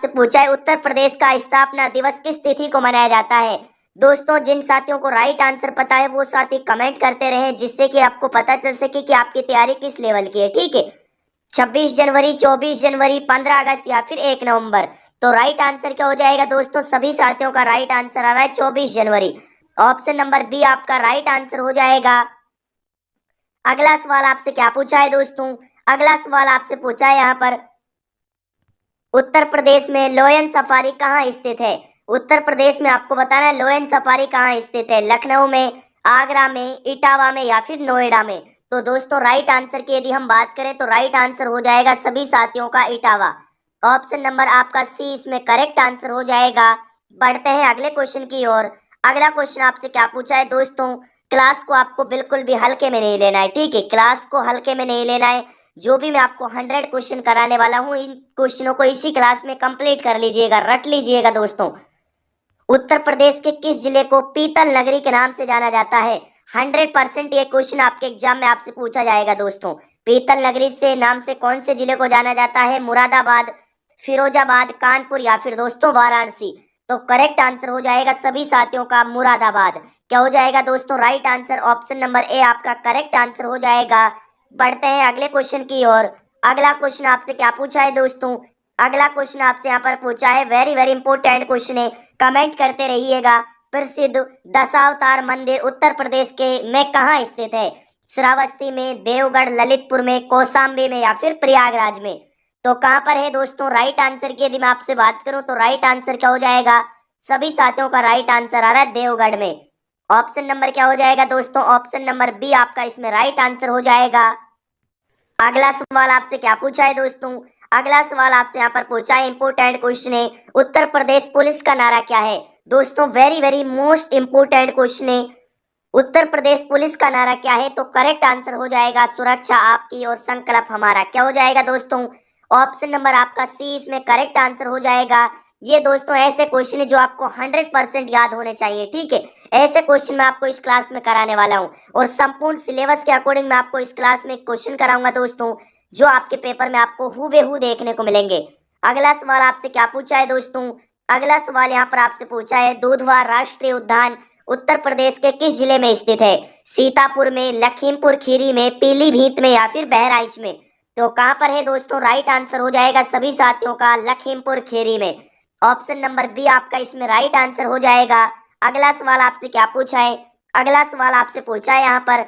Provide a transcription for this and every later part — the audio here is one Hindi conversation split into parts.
से पूछा है उत्तर प्रदेश का स्थापना दिवस किस तिथि को मनाया जाता है। दोस्तों जिन साथियों को राइट आंसर पता है वो साथी कमेंट करते रहे, जिससे कि आपको पता चल सके कि आपकी तैयारी किस लेवल की है। ठीक है, 26 जनवरी, 24 जनवरी, 15 अगस्त या फिर 1 नवंबर। तो राइट आंसर क्या हो जाएगा दोस्तों? सभी साथियों का राइट आंसर आ रहा है 24 जनवरी। ऑप्शन नंबर बी आपका राइट आंसर हो जाएगा। अगला सवाल आपसे क्या पूछा है दोस्तों? अगला सवाल आपसे पूछा है यहाँ पर उत्तर प्रदेश में लोयन सफारी कहाँ स्थित है। उत्तर प्रदेश में आपको बताना है लोयन सफारी कहाँ स्थित है। लखनऊ में, आगरा में, इटावा में या फिर नोएडा में। तो दोस्तों राइट आंसर की यदि हम बात करें तो राइट आंसर हो जाएगा सभी साथियों का इटावा। ऑप्शन नंबर आपका सी इसमें करेक्ट आंसर हो जाएगा। बढ़ते हैं अगले क्वेश्चन की ओर। अगला क्वेश्चन आपसे क्या पूछा है दोस्तों? क्लास को आपको बिल्कुल भी हल्के में नहीं लेना है। ठीक है, क्लास को हल्के में नहीं लेना है। जो भी मैं आपको 100 क्वेश्चन कराने वाला हूँ, इन क्वेश्चनों को इसी क्लास में कंप्लीट कर लीजिएगा, रट लीजिएगा दोस्तों। उत्तर प्रदेश के किस जिले को पीतल नगरी के नाम से जाना जाता है? 100% ये क्वेश्चन आपके एग्जाम में आपसे पूछा जाएगा दोस्तों। पीतल नगरी से नाम से कौन से जिले को जाना जाता है? मुरादाबाद, फिरोजाबाद, कानपुर या फिर दोस्तों वाराणसी। तो करेक्ट आंसर हो जाएगा सभी साथियों का मुरादाबाद। क्या हो जाएगा दोस्तों? राइट आंसर ऑप्शन नंबर ए आपका करेक्ट आंसर हो जाएगा। बढ़ते हैं अगले क्वेश्चन की ओर। अगला क्वेश्चन आपसे क्या पूछा है दोस्तों? अगला क्वेश्चन आपसे यहाँ पर पूछा है, वेरी वेरी इंपोर्टेंट क्वेश्चन है, कमेंट करते रहिएगा। प्रसिद्ध दशावतार मंदिर उत्तर प्रदेश के में कहाँ स्थित है? श्रावस्ती में, देवगढ़, ललितपुर में, कौशाम्बी में या फिर प्रयागराज में। तो कहाँ पर है दोस्तों? राइट आंसर की यदि मैं आपसे बात करूं तो राइट आंसर क्या हो जाएगा? सभी साथियों का राइट आंसर आ रहा है देवगढ़ में। ऑप्शन नंबर क्या हो जाएगा दोस्तों? ऑप्शन नंबर बी आपका इसमें राइट आंसर हो जाएगा। अगला सवाल आपसे क्या पूछा है दोस्तों? अगला सवाल आपसे यहाँ पर पूछा है, इंपोर्टेंट क्वेश्चन है, उत्तर प्रदेश पुलिस का नारा क्या है? दोस्तों very very most important question है, उत्तर प्रदेश पुलिस का नारा क्या है? तो करेक्ट आंसर हो जाएगा सुरक्षा आपकी और संकल्प हमारा। क्या हो जाएगा दोस्तों? ऑप्शन नंबर आपका सी इसमें करेक्ट आंसर हो जाएगा। ये दोस्तों ऐसे क्वेश्चन है जो आपको 100% याद होने चाहिए। ठीक है, ऐसे क्वेश्चन मैं आपको इस क्लास में कराने वाला हूँ और संपूर्ण सिलेबस के अकॉर्डिंग मैं आपको इस क्लास में क्वेश्चन कराऊंगा दोस्तों, जो आपके पेपर में आपको हूबेहू देखने को मिलेंगे। अगला सवाल आपसे क्या पूछा है दोस्तों? अगला सवाल यहाँ पर आपसे पूछा है, दुधवा राष्ट्रीय उद्यान उत्तर प्रदेश के किस जिले में स्थित है? सीतापुर में, लखीमपुर खीरी में, पीलीभीत में या फिर बहराइच में। तो कहां पर है दोस्तों? राइट आंसर हो जाएगा सभी साथियों का लखीमपुर खीरी में। ऑप्शन नंबर बी आपका इसमें राइट आंसर हो जाएगा। अगला सवाल आपसे क्या पूछा है? अगला सवाल आपसे पूछा है यहाँ पर,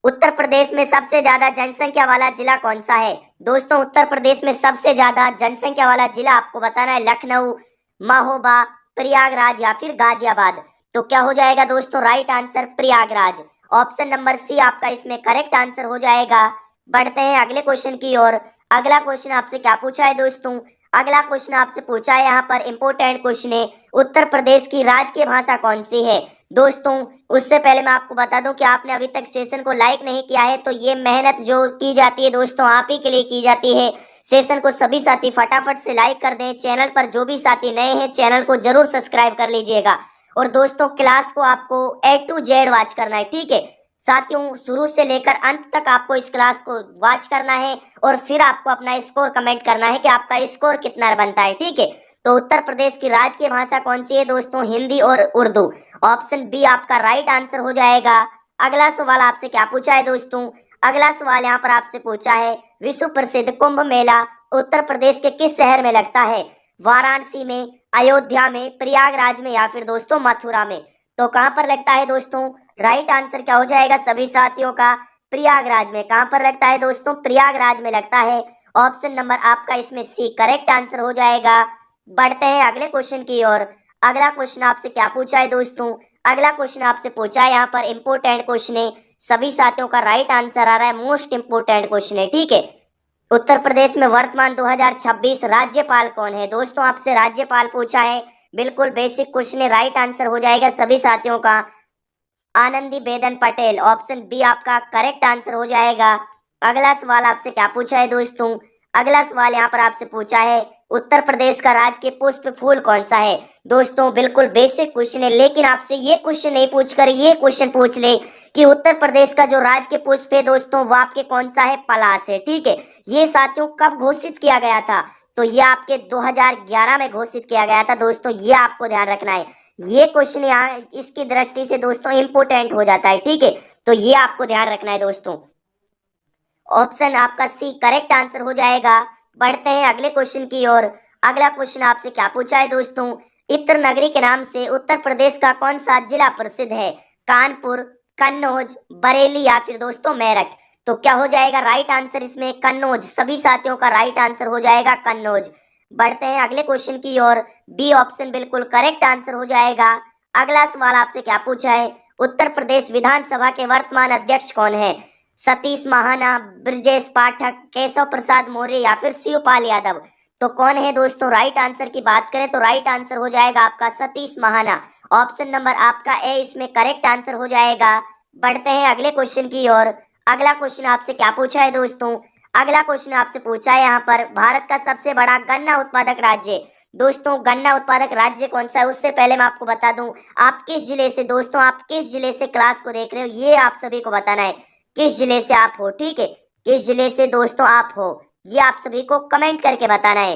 उत्तर प्रदेश में सबसे ज्यादा जनसंख्या वाला जिला कौन सा है? दोस्तों उत्तर प्रदेश में सबसे ज्यादा जनसंख्या वाला जिला आपको बताना है लखनऊ, महोबा, प्रयागराज या फिर गाजियाबाद। तो क्या हो जाएगा दोस्तों? Right answer Prayagraj. Option number C आपका इसमें करेक्ट आंसर हो जाएगा। बढ़ते हैं अगले क्वेश्चन की ओर। अगला क्वेश्चन आपसे क्या पूछा है दोस्तों? अगला क्वेश्चन आपसे पूछा है यहाँ पर, इंपोर्टेंट क्वेश्चन है, उत्तर प्रदेश की राजकीय भाषा कौन सी है? दोस्तों उससे पहले मैं आपको बता दूं कि आपने अभी तक सेशन को लाइक नहीं किया है तो ये मेहनत जो की जाती है दोस्तों आप ही के लिए की जाती है। सेशन को सभी साथी फटाफट से लाइक कर दें। चैनल पर जो भी साथी नए हैं चैनल को जरूर सब्सक्राइब कर लीजिएगा। और दोस्तों क्लास को आपको A to Z वॉच करना है। ठीक है साथियों, शुरू से लेकर अंत तक आपको इस क्लास को वॉच करना है और फिर आपको अपना स्कोर कमेंट करना है कि आपका स्कोर कितना बनता है। ठीक है, तो उत्तर प्रदेश की राजकीय भाषा कौन सी है दोस्तों? हिंदी और उर्दू। ऑप्शन बी आपका राइट आंसर हो जाएगा। अगला सवाल आपसे क्या पूछा है दोस्तों? अगला सवाल यहाँ पर आपसे पूछा है, विश्व प्रसिद्ध कुंभ मेला उत्तर प्रदेश के किस शहर में लगता है? वाराणसी में, अयोध्या में, प्रयागराज में या फिर दोस्तों मथुरा में। तो कहाँ पर लगता है दोस्तों? राइट आंसर क्या हो जाएगा सभी साथियों का? प्रयागराज में। कहाँ पर लगता है दोस्तों? प्रयागराज में लगता है। ऑप्शन नंबर आपका इसमें सी करेक्ट आंसर हो जाएगा। बढ़ते हैं अगले क्वेश्चन की ओर। अगला क्वेश्चन आपसे क्या पूछा है दोस्तों? अगला क्वेश्चन आपसे पूछा है यहाँ पर, इंपोर्टेंट क्वेश्चन है, सभी साथियों का राइट आंसर आ रहा है, मोस्ट इंपोर्टेंट क्वेश्चन है। ठीक है, उत्तर प्रदेश में वर्तमान 2026 राज्यपाल कौन है? दोस्तों आपसे राज्यपाल पूछा है, बिल्कुल बेसिक क्वेश्चन है, राइट आंसर हो जाएगा सभी साथियों का आनंदीबेन पटेल। ऑप्शन बी आपका करेक्ट आंसर हो जाएगा। अगला सवाल आपसे क्या पूछा है दोस्तों? अगला सवाल यहाँ पर आपसे पूछा है, उत्तर प्रदेश का राजकीय पुष्प फूल कौन सा है? दोस्तों बिल्कुल बेसिक क्वेश्चन है, लेकिन आपसे ये क्वेश्चन नहीं पूछकर ये क्वेश्चन पूछ ले कि उत्तर प्रदेश का जो राजकीय पुष्प है दोस्तों वो आपके कौन सा है? पलाश है। ठीक है, ये साथियों कब घोषित किया गया था? तो ये आपके 2011 में घोषित किया गया था दोस्तों, ये आपको ध्यान रखना है। ये क्वेश्चन यहाँ इसकी दृष्टि से दोस्तों इंपोर्टेंट हो जाता है, ठीक है, तो ये आपको ध्यान रखना है दोस्तों। ऑप्शन आपका सी करेक्ट आंसर हो जाएगा। बढ़ते हैं अगले क्वेश्चन की ओर। अगला क्वेश्चन आपसे क्या पूछा है दोस्तों, इत्र नगरी के नाम से उत्तर प्रदेश का कौन सा जिला प्रसिद्ध है? कानपुर, कन्नौज, बरेली या फिर दोस्तों मेरठ। तो क्या हो जाएगा राइट आंसर इसमें? कन्नौज। सभी साथियों का राइट आंसर हो जाएगा कन्नौज। बढ़ते हैं अगले क्वेश्चन की ओर। बी ऑप्शन बिल्कुल करेक्ट आंसर हो जाएगा। अगला सवाल आपसे क्या पूछा है, उत्तर प्रदेश विधानसभा के वर्तमान अध्यक्ष कौन है? सतीश महाना, ब्रजेश पाठक, केशव प्रसाद मौर्य या फिर शिवपाल यादव। तो कौन है दोस्तों? राइट आंसर की बात करें तो राइट आंसर हो जाएगा आपका सतीश महाना। ऑप्शन नंबर आपका ए इसमें करेक्ट आंसर हो जाएगा। बढ़ते हैं अगले क्वेश्चन की ओर। अगला क्वेश्चन आपसे क्या पूछा है दोस्तों, अगला क्वेश्चन आपसे पूछा है यहाँ पर भारत का सबसे बड़ा गन्ना उत्पादक राज्य। दोस्तों गन्ना उत्पादक राज्य कौन सा है, उससे पहले मैं आपको बता दूं आप किस जिले से, दोस्तों आप किस जिले से क्लास को देख रहे हो, ये आप सभी को बताना है किस जिले से आप हो, ठीक है, किस जिले से दोस्तों आप हो, ये आप सभी को कमेंट करके बताना है।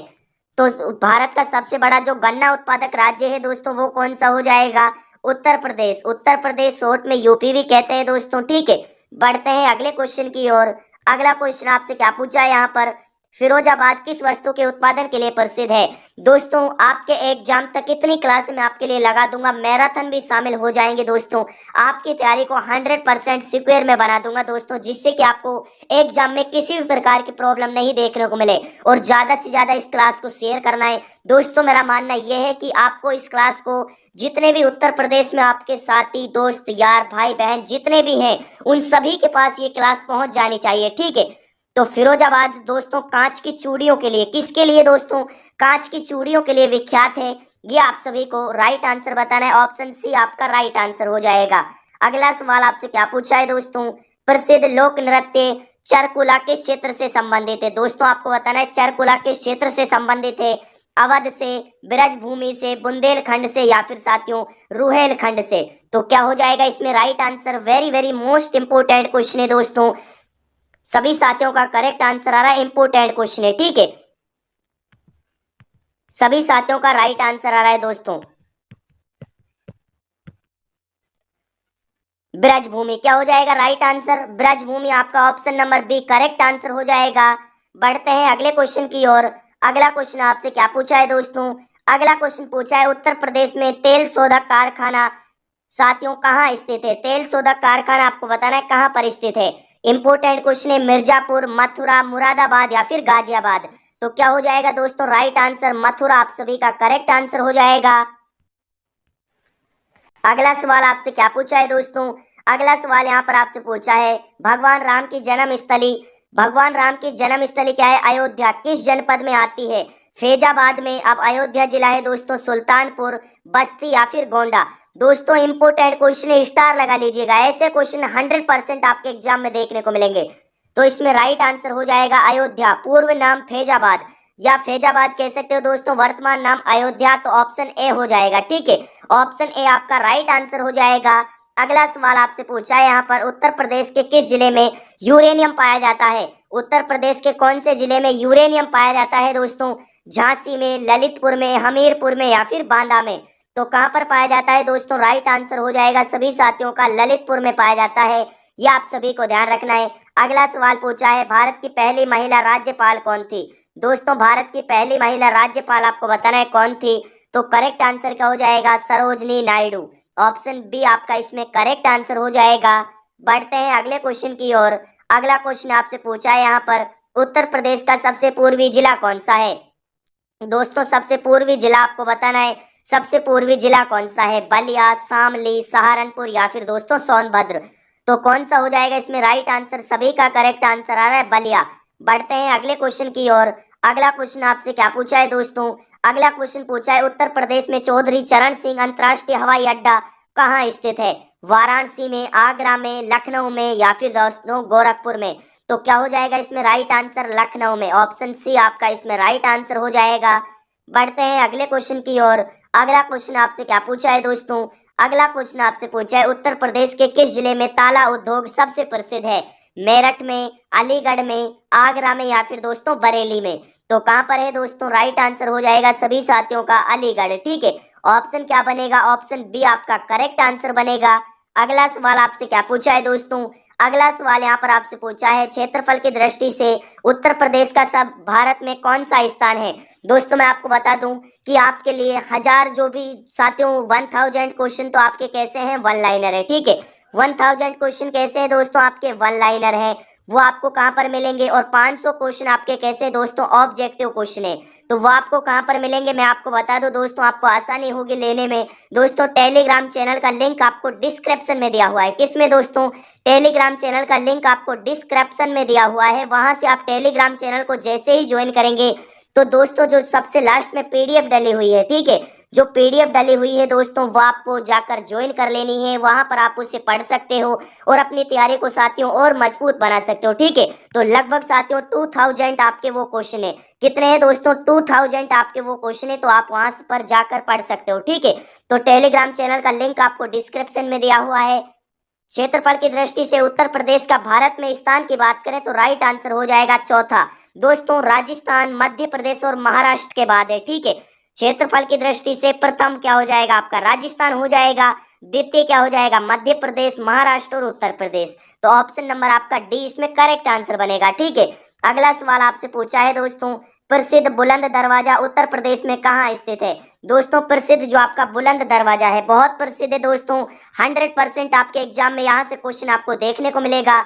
तो भारत का सबसे बड़ा जो गन्ना उत्पादक राज्य है दोस्तों वो कौन सा हो जाएगा? उत्तर प्रदेश। उत्तर प्रदेश शॉर्ट में यूपी भी कहते हैं दोस्तों, ठीक है। बढ़ते हैं अगले क्वेश्चन की ओर। अगला क्वेश्चन आपसे क्या पूछा है यहाँ पर, फिरोजाबाद किस वस्तु के उत्पादन के लिए प्रसिद्ध है? दोस्तों आपके एग्जाम तक इतनी क्लास में आपके लिए लगा दूंगा, मैराथन भी शामिल हो जाएंगे दोस्तों, आपकी तैयारी को 100% सिक्योर में बना दूंगा दोस्तों, जिससे कि आपको एग्जाम में किसी भी प्रकार की प्रॉब्लम नहीं देखने को मिले। और ज्यादा से ज्यादा इस क्लास को शेयर करना है दोस्तों। मेरा मानना यह है कि आपको इस क्लास को जितने भी उत्तर प्रदेश में आपके साथी दोस्त यार भाई बहन जितने भी हैं उन सभी के पास ये क्लास पहुंच जानी चाहिए, ठीक है। तो फिरोजाबाद दोस्तों कांच की चूड़ियों के लिए, किसके लिए दोस्तों? कांच की चूड़ियों के लिए विख्यात है। ये आप सभी को राइट आंसर बताना है। ऑप्शन सी आपका राइट आंसर हो जाएगा। अगला सवाल आपसे क्या पूछा है दोस्तों, प्रसिद्ध लोक नृत्य चरकुला किस क्षेत्र से संबंधित है? दोस्तों आपको बताना है चरकुला किस क्षेत्र से संबंधित है, अवध से, ब्रजभूमि से, बुंदेलखंड से या फिर साथियों रुहेलखंड से। तो क्या हो जाएगा इसमें right answer? Very very most important question है दोस्तों, सभी साथियों का करेक्ट आंसर आ रहा है, इंपोर्टेंट क्वेश्चन है, ठीक है, सभी साथियों का राइट आंसर आ रहा है दोस्तों। ब्रजभूमि क्या हो जाएगा राइट आंसर? ब्रजभूमि आपका option number B correct answer हो जाएगा। बढ़ते हैं अगले क्वेश्चन की ओर। अगला क्वेश्चन आपसे क्या पूछा है दोस्तों, अगला क्वेश्चन पूछा है उत्तर प्रदेश में तेल शोधक कारखाना साथियों कहाँ स्थित है? तेल शोधक कारखाना आपको बताना है कहाँ पर स्थित है। इंपोर्टेंट क्वेश्चन है, मिर्जापुर, मथुरा, मुरादाबाद या फिर गाजियाबाद। तो क्या हो जाएगा दोस्तों राइट आंसर? मथुरा आप सभी का करेक्ट आंसर हो जाएगा। अगला सवाल आपसे क्या पूछा है दोस्तों, अगला सवाल यहाँ पर आपसे पूछा है भगवान राम की जन्मस्थली, भगवान राम की जन्मस्थली क्या है? अयोध्या किस जनपद में आती है? फैजाबाद में। अब अयोध्या जिला है दोस्तों सुल्तानपुर, बस्ती या फिर गोंडा। दोस्तों इंपोर्टेंट क्वेश्चन, स्टार लगा लीजिएगा, ऐसे क्वेश्चन 100% आपके एग्जाम में देखने को मिलेंगे। तो इसमें राइट आंसर हो जाएगा अयोध्या, पूर्व नाम फैजाबाद या फैजाबाद कह सकते हो दोस्तों, वर्तमान नाम अयोध्या। तो ऑप्शन ए हो जाएगा, ठीक है, ऑप्शन ए आपका राइट आंसर हो जाएगा। अगला सवाल आपसे पूछा है यहाँ पर उत्तर प्रदेश के किस जिले में यूरेनियम पाया जाता है? उत्तर प्रदेश के कौन से जिले में यूरेनियम पाया जाता है दोस्तों? झांसी में, ललितपुर में, हमीरपुर में या फिर बांदा में। तो कहाँ पर पाया जाता है दोस्तों? राइट आंसर हो जाएगा सभी साथियों का ललितपुर में पाया जाता है, ये आप सभी को ध्यान रखना है। अगला सवाल पूछा है भारत की पहली महिला राज्यपाल कौन थी? दोस्तों भारत की पहली महिला राज्यपाल आपको बताना है कौन थी। तो करेक्ट आंसर क्या हो जाएगा? सरोजनी नायडू। ऑप्शन बी आपका इसमें करेक्ट आंसर हो जाएगा। बढ़ते हैं अगले क्वेश्चन की ओर। अगला क्वेश्चन आपसे पूछा है यहाँ पर उत्तर प्रदेश का सबसे पूर्वी जिला कौन सा है? दोस्तों सबसे पूर्वी जिला आपको बताना है, सबसे पूर्वी जिला कौन सा है? बलिया, शामली, सहारनपुर या फिर दोस्तों सोनभद्र। तो कौन सा हो जाएगा इसमें राइट आंसर? सभी का करेक्ट आंसर आ रहा है बलिया। बढ़ते हैं अगले क्वेश्चन की ओर। अगला क्वेश्चन आपसे क्या पूछा है दोस्तों, अगला क्वेश्चन पूछा है उत्तर प्रदेश में चौधरी चरण सिंह अंतर्राष्ट्रीय हवाई अड्डा कहाँ स्थित है? वाराणसी में, आगरा में, लखनऊ में या फिर दोस्तों गोरखपुर में। तो क्या हो जाएगा इसमें राइट आंसर? लखनऊ में। ऑप्शन सी आपका इसमें राइट आंसर हो जाएगा। बढ़ते हैं अगले क्वेश्चन की ओर। अगला क्वेश्चन आपसे क्या पूछा है दोस्तों, अगला क्वेश्चन आपसे पूछा है उत्तर प्रदेश के किस जिले में ताला उद्योग सबसे प्रसिद्ध है? मेरठ में, अलीगढ़ में, आगरा में या फिर दोस्तों बरेली में। तो कहाँ पर है दोस्तों, राइट आंसर हो जाएगा सभी साथियों का अलीगढ़। ठीक है, ऑप्शन क्या बनेगा, ऑप्शन बी आपका करेक्ट आंसर बनेगा। अगला सवाल आपसे क्या पूछा है दोस्तों, अगला सवाल यहाँ पर आपसे पूछा है क्षेत्रफल की दृष्टि से उत्तर प्रदेश का सब भारत में कौन सा स्थान है। दोस्तों मैं आपको बता दूं कि आपके लिए 1000 जो भी साथियों 1000 क्वेश्चन तो आपके कैसे हैं, वन लाइनर है। ठीक है, 1000 क्वेश्चन कैसे हैं दोस्तों, आपके वन लाइनर है, वो आपको कहाँ पर मिलेंगे। और 500 क्वेश्चन आपके कैसे दोस्तों, ऑब्जेक्टिव क्वेश्चन है, तो वो आपको कहाँ पर मिलेंगे, मैं आपको बता दूं दोस्तों, आपको आसानी होगी लेने में। दोस्तों टेलीग्राम चैनल का लिंक आपको डिस्क्रिप्शन में दिया हुआ है। किसमें दोस्तों, टेलीग्राम चैनल का लिंक आपको डिस्क्रिप्शन में दिया हुआ है। वहां से आप टेलीग्राम चैनल को जैसे ही ज्वाइन करेंगे तो दोस्तों जो सबसे लास्ट में पीडीएफ डली हुई है, ठीक है, जो पीडीएफ डली हुई है दोस्तों वो आपको जाकर ज्वाइन कर लेनी है। वहां पर आप उसे पढ़ सकते हो और अपनी तैयारी को साथियों और मजबूत बना सकते हो। ठीक है, तो लगभग साथियों 2000 आपके वो क्वेश्चन है, कितने हैं दोस्तों, 2000 आपके वो क्वेश्चन है, तो आप वहां पर जाकर पढ़ सकते हो। ठीक है, तो टेलीग्राम चैनल का लिंक आपको डिस्क्रिप्शन में दिया हुआ है। क्षेत्रफल की दृष्टि से उत्तर प्रदेश का भारत में स्थान की बात करें तो राइट आंसर हो जाएगा चौथा। दोस्तों राजस्थान, मध्य प्रदेश और महाराष्ट्र के बाद है। ठीक है, क्षेत्रफल की दृष्टि से प्रथम क्या हो जाएगा आपका, राजस्थान हो जाएगा। द्वितीय क्या हो जाएगा, मध्य प्रदेश, महाराष्ट्र और उत्तर प्रदेश। तो ऑप्शन नंबर आपका डी इसमें करेक्ट आंसर बनेगा। ठीक है, अगला सवाल आपसे पूछा है दोस्तों, प्रसिद्ध बुलंद दरवाजा उत्तर प्रदेश में कहाँ स्थित है। दोस्तों प्रसिद्ध जो आपका बुलंद दरवाजा है बहुत प्रसिद्ध है दोस्तों, 100% आपके एग्जाम में यहाँ से क्वेश्चन आपको देखने को मिलेगा।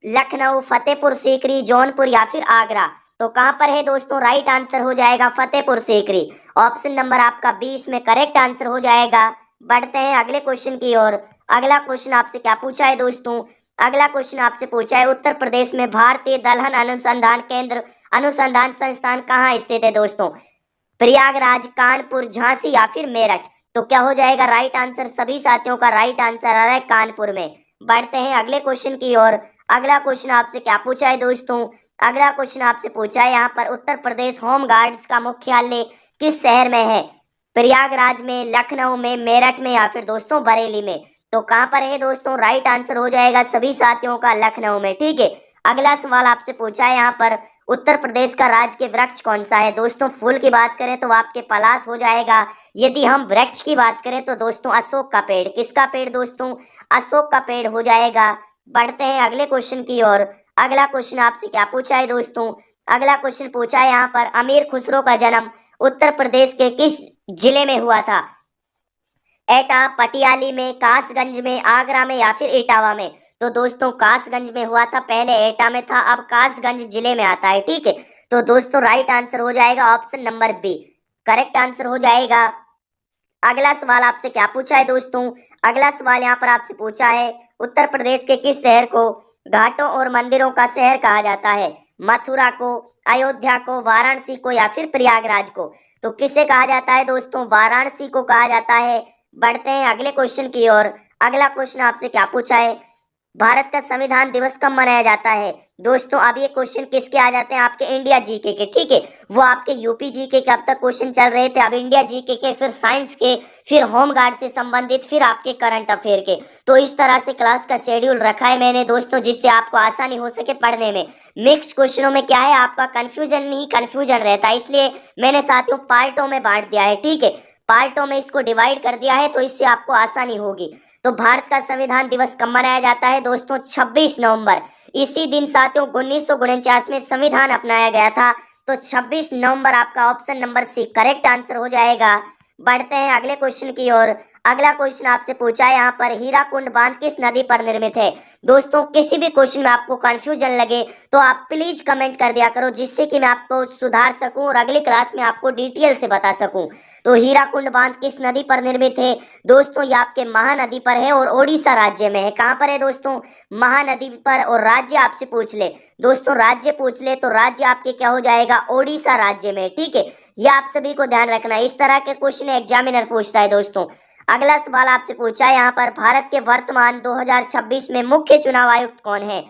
लखनऊ, फतेहपुर सीकरी, जौनपुर या फिर आगरा। तो कहां पर है दोस्तों, राइट आंसर हो जाएगा फतेहपुर सीकरी। ऑप्शन नंबर आपका 20 में करेक्ट आंसर हो जाएगा। बढ़ते हैं अगले क्वेश्चन की ओर। अगला क्वेश्चन आपसे क्या पूछा है दोस्तों, अगला क्वेश्चन आपसे पूछा है उत्तर प्रदेश में भारतीय दलहन अनुसंधान केंद्र अनुसंधान संस्थान कहाँ स्थित है दोस्तों। प्रयागराज, कानपुर, झांसी या फिर मेरठ। तो क्या हो जाएगा राइट आंसर, सभी साथियों का राइट आंसर आ रहा है कानपुर में। बढ़ते हैं अगले क्वेश्चन की ओर। अगला क्वेश्चन आपसे क्या पूछा है दोस्तों, अगला क्वेश्चन आपसे पूछा है यहाँ पर उत्तर प्रदेश होम गार्ड्स का मुख्यालय किस शहर में है। प्रयागराज में, लखनऊ में, मेरठ में या फिर दोस्तों बरेली में। तो कहाँ पर है दोस्तों, राइट आंसर हो जाएगा सभी साथियों का लखनऊ में। ठीक है, अगला सवाल आपसे पूछा है यहाँ पर उत्तर प्रदेश का राजकीय वृक्ष कौन सा है। दोस्तों फूल की बात करें तो आपके पलाश हो जाएगा। यदि हम वृक्ष की बात करें तो दोस्तों अशोक का पेड़, किसका पेड़ दोस्तों, अशोक का पेड़ हो जाएगा। बढ़ते हैं अगले क्वेश्चन की ओर। अगला क्वेश्चन आपसे क्या पूछा है दोस्तों, अगला क्वेश्चन पूछा है यहाँ पर अमीर खुसरो का जन्म उत्तर प्रदेश के किस जिले में हुआ था। एटा, पटियाली में, कासगंज में, आगरा में या फिर इटावा में। तो दोस्तों कासगंज में हुआ था, पहले एटा में था, अब कासगंज जिले में आता है। ठीक है, तो दोस्तों राइट आंसर हो जाएगा option number B, correct answer हो जाएगा। अगला सवाल आपसे क्या पूछा है दोस्तों, अगला सवाल यहाँ पर आपसे पूछा है उत्तर प्रदेश के किस शहर को घाटों और मंदिरों का शहर कहा जाता है। मथुरा को, अयोध्या को, वाराणसी को या फिर प्रयागराज को। तो किसे कहा जाता है दोस्तों, वाराणसी को कहा जाता है। बढ़ते हैं अगले क्वेश्चन की ओर। अगला क्वेश्चन आपसे क्या पूछा है, भारत का संविधान दिवस कब मनाया जाता है। दोस्तों अब ये क्वेश्चन किसके आ जाते हैं, आपके इंडिया जीके के। ठीक है, वो आपके यूपी जीके के अब तक क्वेश्चन चल रहे थे, अब इंडिया जीके के, फिर साइंस के, फिर होम गार्ड से संबंधित, फिर आपके करंट अफेयर के। तो इस तरह से क्लास का शेड्यूल रखा है मैंने दोस्तों, जिससे आपको आसानी हो सके पढ़ने में। मिक्स क्वेश्चनों में क्या है, आपका कंफ्यूजन नहीं कंफ्यूजन रहता है, इसलिए मैंने साथियों पार्टों में बांट दिया है। ठीक है, पार्टों में इसको डिवाइड कर दिया है, तो इससे आपको आसानी होगी। तो भारत का संविधान दिवस कब मनाया जाता है दोस्तों, 26 नवंबर। इसी दिन साथियों 1949 में संविधान अपनाया गया था। तो 26 नवंबर आपका option number C correct answer हो जाएगा। बढ़ते हैं अगले क्वेश्चन की ओर। अगला क्वेश्चन आपसे पूछा है यहाँ पर हीराकुंड बांध किस नदी पर निर्मित है। दोस्तों किसी भी क्वेश्चन में आपको कंफ्यूजन लगे तो आप प्लीज कमेंट कर दिया करो, जिससे कि मैं आपको सुधार सकूं और अगली क्लास में आपको डिटेल से बता सकूं। तो हीराकुंड बांध किस नदी पर निर्मित है दोस्तों, ये आपके महानदी पर है और ओडिशा राज्य में है। कहाँ पर है दोस्तों, महानदी पर। और राज्य आपसे पूछ ले दोस्तों, राज्य पूछ ले तो राज्य आपके क्या हो जाएगा, ओडिशा राज्य में। ठीक है, ये आप सभी को ध्यान रखना है, इस तरह के क्वेश्चन एग्जामिनर पूछता है दोस्तों। अगला सवाल आपसे पूछा है यहाँ पर भारत के वर्तमान 2026 में मुख्य चुनाव आयुक्त कौन है।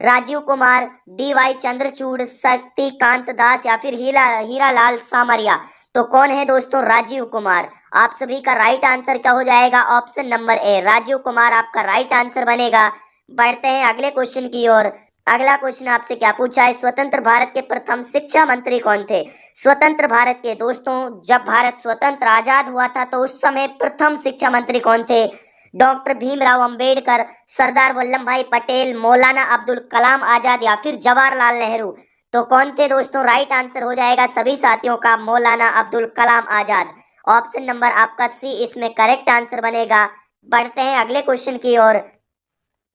राजीव कुमार, डी.वाई. चंद्रचूड़, शक्तिकांत दास या फिर हीरालाल सामरिया। तो कौन है दोस्तों, राजीव कुमार। आप सभी का राइट आंसर क्या हो जाएगा, option number A, Rajeev Kumar आपका राइट आंसर बनेगा। बढ़ते हैं अगले क्वेश्चन की ओर। अगला क्वेश्चन आपसे क्या पूछा है, स्वतंत्र भारत के प्रथम शिक्षा मंत्री कौन थे। स्वतंत्र भारत के दोस्तों, जब भारत स्वतंत्र आजाद हुआ था तो उस समय प्रथम शिक्षा मंत्री कौन थे। डॉक्टर भीमराव अंबेडकर, सरदार वल्लभ भाई पटेल, मौलाना अब्दुल कलाम आजाद या फिर जवाहरलाल नेहरू। तो कौन थे दोस्तों, राइट आंसर हो जाएगा सभी साथियों का मौलाना अब्दुल कलाम आजाद। ऑप्शन नंबर आपका सी इसमें करेक्ट आंसर बनेगा। बढ़ते हैं अगले क्वेश्चन की ओर।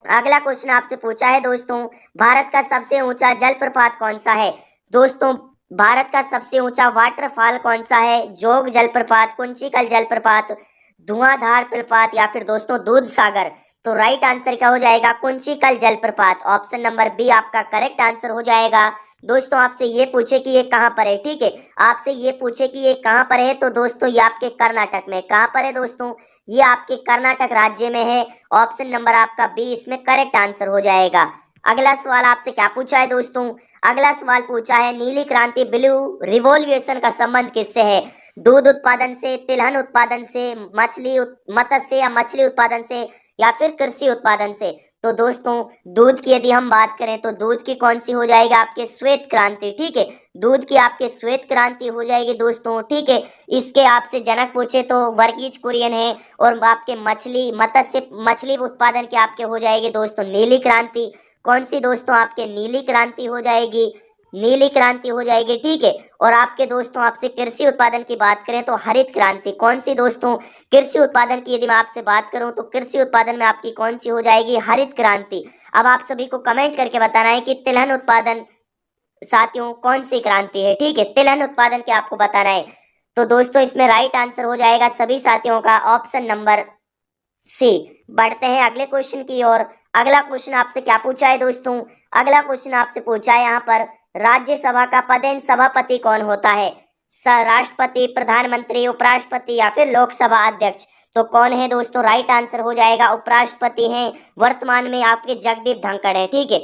अगला क्वेश्चन आपसे पूछा है दोस्तों, भारत का सबसे ऊंचा जलप्रपात कौन सा है। दोस्तों, भारत का सबसे ऊंचा वाटरफॉल कौन सा है। जोग जलप्रपात, कुंचिकल जलप्रपात, धुआंधार जलप्रपात या फिर दोस्तों दूध सागर। तो राइट आंसर क्या हो जाएगा, कुंचिकल जलप्रपात। ऑप्शन नंबर बी आपका करेक्ट आंसर हो जाएगा। दोस्तों, आपसे ये पूछे कि ये कहाँ पर है, ठीक है, आपसे ये पूछे कि ये कहाँ पर है, तो दोस्तों ये आपके कर्नाटक में। कहाँ पर है दोस्तों, ये आपके कर्नाटक राज्य में है। ऑप्शन नंबर आपका बी इसमें करेक्ट आंसर हो जाएगा। अगला सवाल आपसे क्या पूछा है दोस्तों, अगला सवाल पूछा है नीली क्रांति ब्लू रिवॉल्यूशन का संबंध किससे है। दूध उत्पादन से, तिलहन उत्पादन से, मत्स्य या मछली उत्पादन से या फिर कृषि उत्पादन से। तो दोस्तों, दूध की यदि हम बात करें तो दूध की कौन सी हो जाएगी, आपके श्वेत क्रांति, ठीक है, दूध की आपके श्वेत क्रांति हो जाएगी दोस्तों, ठीक है। इसके आपसे जनक पूछे तो वर्गीज कुरियन है। और आपके मछली उत्पादन के आपके हो जाएगी दोस्तों नीली क्रांति। कौन सी दोस्तों, आपके नीली क्रांति हो जाएगी, नीली क्रांति हो जाएगी, ठीक है। और आपके दोस्तों आपसे कृषि उत्पादन की बात करें तो हरित क्रांति। कौन सी दोस्तों, कृषि उत्पादन की यदि मैं आपसे बात करूं तो कृषि उत्पादन में आपकी कौन सी हो जाएगी, हरित क्रांति। अब आप सभी को कमेंट करके बताना है कि तिलहन उत्पादन साथियों कौन सी क्रांति है, ठीक है, तिलहन उत्पादन के आपको बताना है। तो दोस्तों इसमें राइट आंसर हो जाएगा सभी साथियों का ऑप्शन नंबर सी। बढ़ते हैं अगले क्वेश्चन की ओर। अगला क्वेश्चन आपसे क्या पूछा है दोस्तों, अगला क्वेश्चन आपसे पूछा है यहाँ पर राज्यसभा का पदेन सभापति कौन होता है। राष्ट्रपति, प्रधानमंत्री, उपराष्ट्रपति या फिर लोकसभा अध्यक्ष। तो कौन है दोस्तों, राइट आंसर हो जाएगा उपराष्ट्रपति हैं, वर्तमान में आपके जगदीप धनखड़ है, ठीक है।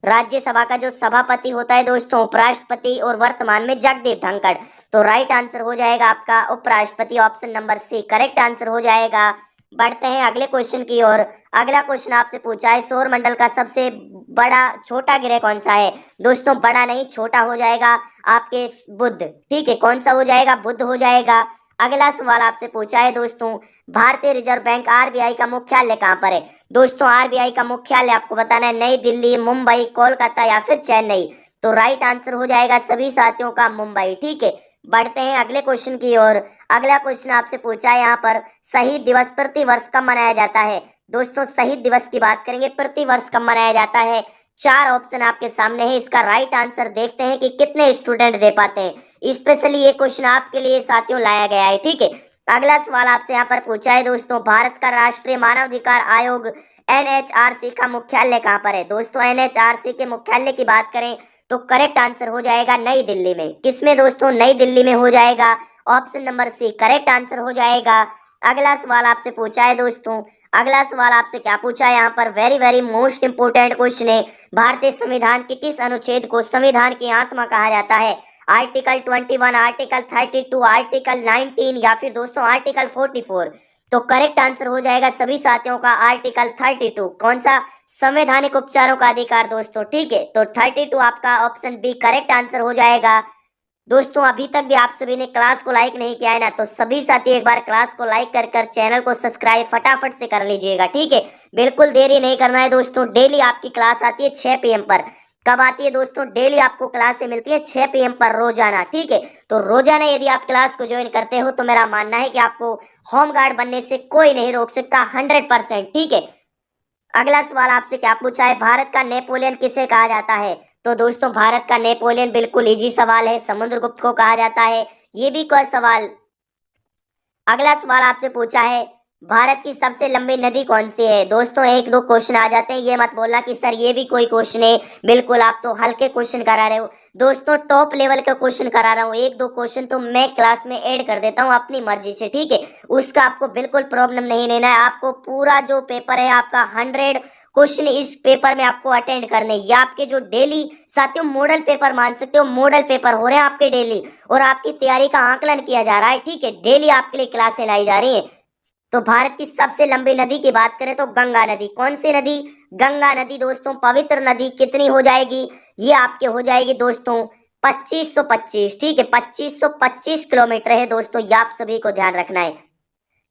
राज्यसभा का जो सभापति होता है दोस्तों उपराष्ट्रपति और वर्तमान में जगदीप धनखड़। तो राइट आंसर हो जाएगा आपका उपराष्ट्रपति, option number C correct answer हो जाएगा। बढ़ते हैं अगले क्वेश्चन की ओर। अगला क्वेश्चन आपसे पूछा है सौर मंडल का सबसे बड़ा छोटा ग्रह कौन सा है। दोस्तों बड़ा नहीं छोटा हो जाएगा आपके बुध, ठीक है, कौन सा हो जाएगा, बुध हो जाएगा। अगला सवाल आपसे पूछा है दोस्तों भारतीय रिजर्व बैंक आरबीआई का मुख्यालय कहाँ पर है। दोस्तों आरबीआई का मुख्यालय आपको बताना है नई दिल्ली, मुंबई, कोलकाता या फिर चेन्नई। तो राइट आंसर हो जाएगा सभी साथियों का मुंबई, ठीक है। बढ़ते हैं अगले क्वेश्चन की ओर। अगला क्वेश्चन आपसे पूछा है यहाँ पर शहीद दिवस प्रति वर्ष कब मनाया जाता है। दोस्तों शहीद दिवस की बात करेंगे प्रति वर्ष कब मनाया जाता है। चार ऑप्शन आपके सामने है, इसका राइट आंसर देखते हैं कि कितने स्टूडेंट दे पाते हैं। स्पेशली ये क्वेश्चन आपके लिए साथियों लाया गया है, ठीक है। अगला सवाल आपसे यहाँ पर पूछा है दोस्तों भारत का राष्ट्रीय मानवाधिकार आयोग एनएचआरसी का मुख्यालय कहाँ पर है। दोस्तों एनएचआरसी के मुख्यालय की बात करें तो करेक्ट आंसर हो जाएगा नई दिल्ली में। किसमें दोस्तों, नई दिल्ली में हो जाएगा, option number C correct answer हो जाएगा। अगला सवाल आपसे पूछा है दोस्तों, अगला सवाल आपसे क्या पूछा है यहाँ पर, very very most important question है, भारतीय संविधान के किस अनुच्छेद को संविधान की आत्मा कहा जाता है। आर्टिकल 21, आर्टिकल 32, आर्टिकल 19 या फिर दोस्तों आर्टिकल 44। तो करेक्ट आंसर हो जाएगा सभी साथियों का आर्टिकल 32। कौन सा, संवैधानिक उपचारों का अधिकार दोस्तों, ठीक है। तो 32 आपका ऑप्शन बी करेक्ट आंसर हो जाएगा। दोस्तों अभी तक भी आप सभी ने क्लास को लाइक नहीं किया है ना, तो सभी साथी एक बार क्लास को लाइक कर चैनल को सब्सक्राइब फटाफट से कर लीजिएगा, ठीक है। बिल्कुल देरी नहीं करना है दोस्तों। डेली आपकी क्लास आती है 6 PM पर। कब आती है दोस्तों, डेली आपको क्लास मिलती है 6 PM पर रोजाना, ठीक है। तो रोजाना यदि आप क्लास को ज्वाइन करते हो तो मेरा मानना है कि आपको होम गार्ड बनने से कोई नहीं रोक सकता 100%, ठीक है। अगला सवाल आपसे क्या पूछा है, भारत का नेपोलियन किसे कहा जाता है। तो दोस्तों भारत का नेपोलियन बिल्कुल इजी सवाल है, समुद्रगुप्त को कहा जाता है। ये भी कोई सवाल। अगला सवाल आपसे पूछा है भारत की सबसे लंबी नदी कौन सी है। दोस्तों एक दो क्वेश्चन आ जाते हैं, ये मत बोलना कि सर ये भी कोई क्वेश्चन है, बिल्कुल आप तो हल्के क्वेश्चन करा रहे हो। दोस्तों टॉप लेवल का क्वेश्चन करा रहा हूँ, एक दो क्वेश्चन तो मैं क्लास में ऐड कर देता हूँ अपनी मर्जी से, ठीक है। उसका आपको बिल्कुल प्रॉब्लम नहीं लेना है, आपको पूरा जो पेपर है आपका 100 क्वेश्चन इस पेपर में आपको अटेंड करने। ये आपके जो डेली साथियों मॉडल पेपर मान सकते हो, मॉडल पेपर हो रहे हैं आपके डेली, और आपकी तैयारी का आकलन किया जा रहा है, ठीक है। डेली आपके लिए क्लासें लाई जा रही है। तो भारत की सबसे लंबी नदी की बात करें तो गंगा नदी। कौन सी नदी? गंगा नदी दोस्तों, पवित्र नदी। कितनी हो जाएगी? ये आपके हो जाएगी दोस्तों 2525। ठीक है, 2525 किलोमीटर है दोस्तों, ये आप सभी को ध्यान रखना है।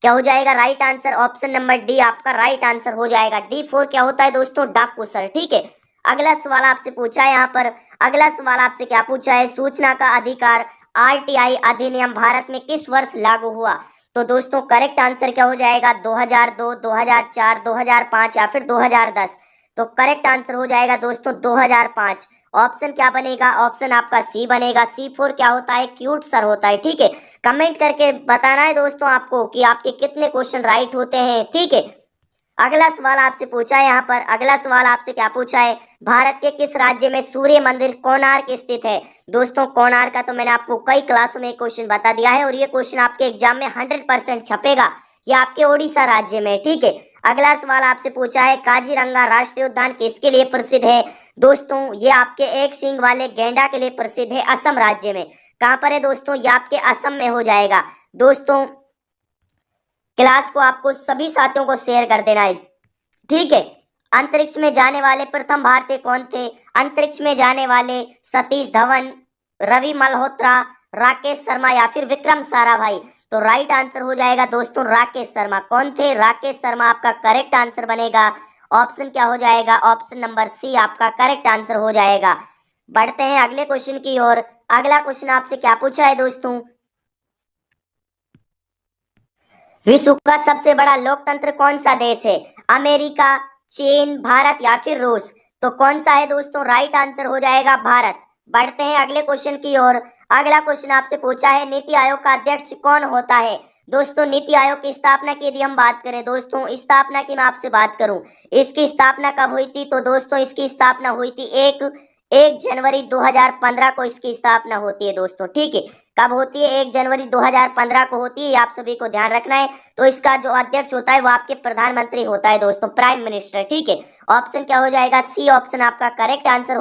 क्या हो जाएगा right answer? Option number D आपका राइट आंसर हो जाएगा। D4 क्या होता है दोस्तों? डाकू सर। ठीक है, अगला सवाल आपसे पूछा है यहाँ पर। अगला सवाल आपसे क्या पूछा है? सूचना का अधिकार RTI अधिनियम भारत में किस वर्ष लागू हुआ? तो दोस्तों करेक्ट आंसर क्या हो जाएगा? 2002, 2004, 2005 या फिर 2010। तो करेक्ट आंसर हो जाएगा दोस्तों 2005। ऑप्शन क्या बनेगा? ऑप्शन आपका सी बनेगा। C4 क्या होता है? क्यूट सर होता है। ठीक है, कमेंट करके बताना है दोस्तों आपको कि आपके कितने क्वेश्चन राइट होते हैं। ठीक है, अगला सवाल आपसे पूछा है यहाँ पर। अगला सवाल आपसे क्या पूछा है? भारत के किस राज्य में सूर्य मंदिर कोणार्क स्थित है? दोस्तों कोणार्क का तो मैंने आपको कई क्लासों में क्वेश्चन बता दिया है और ये क्वेश्चन आपके एग्जाम में 100% छपेगा। ये आपके ओडिशा राज्य में। ठीक है, अगला सवाल आपसे पूछा है काजीरंगा राष्ट्रीय उद्यान किसके लिए प्रसिद्ध है? दोस्तों ये आपके एक सींग वाले गैंडा के लिए प्रसिद्ध है, असम राज्य में। कहाँ पर है दोस्तों? ये आपके असम में हो जाएगा। दोस्तों क्लास को आपको सभी साथियों को शेयर कर देना है। ठीक है, अंतरिक्ष में जाने वाले प्रथम भारतीय कौन थे? अंतरिक्ष में जाने वाले सतीश धवन, रवि मल्होत्रा, राकेश शर्मा या फिर विक्रम साराभाई। तो राइट आंसर हो जाएगा दोस्तों राकेश शर्मा। कौन थे? राकेश शर्मा आपका करेक्ट आंसर बनेगा। ऑप्शन क्या हो जाएगा? ऑप्शन नंबर सी आपका करेक्ट आंसर हो जाएगा। बढ़ते हैं अगले क्वेश्चन की ओर। अगला क्वेश्चन आपसे क्या पूछा है दोस्तों? विश्व का सबसे बड़ा लोकतंत्र कौन सा देश है? अमेरिका, चीन, भारत या फिर रूस। तो कौन सा है दोस्तों? राइट आंसर हो जाएगा भारत। बढ़ते हैं अगले क्वेश्चन की ओर। अगला क्वेश्चन आपसे पूछा है नीति आयोग का अध्यक्ष कौन होता है? दोस्तों नीति आयोग की स्थापना की यदि हम बात करें दोस्तों, स्थापना की मैं आपसे बात करूं, इसकी स्थापना कब हुई थी? तो दोस्तों इसकी स्थापना हुई थी 1 जनवरी 2015 को इसकी स्थापना होती है दोस्तों। ठीक है, कब होती है? 1 जनवरी 2015 को होती है, आप सभी को ध्यान रखना है। तो इसका जो अध्यक्ष होता है वो आपके प्रधानमंत्री होता है दोस्तों, प्राइम मिनिस्टर। ठीक है, ऑप्शन क्या हो जाएगा? सी ऑप्शन आपका करेक्ट आंसर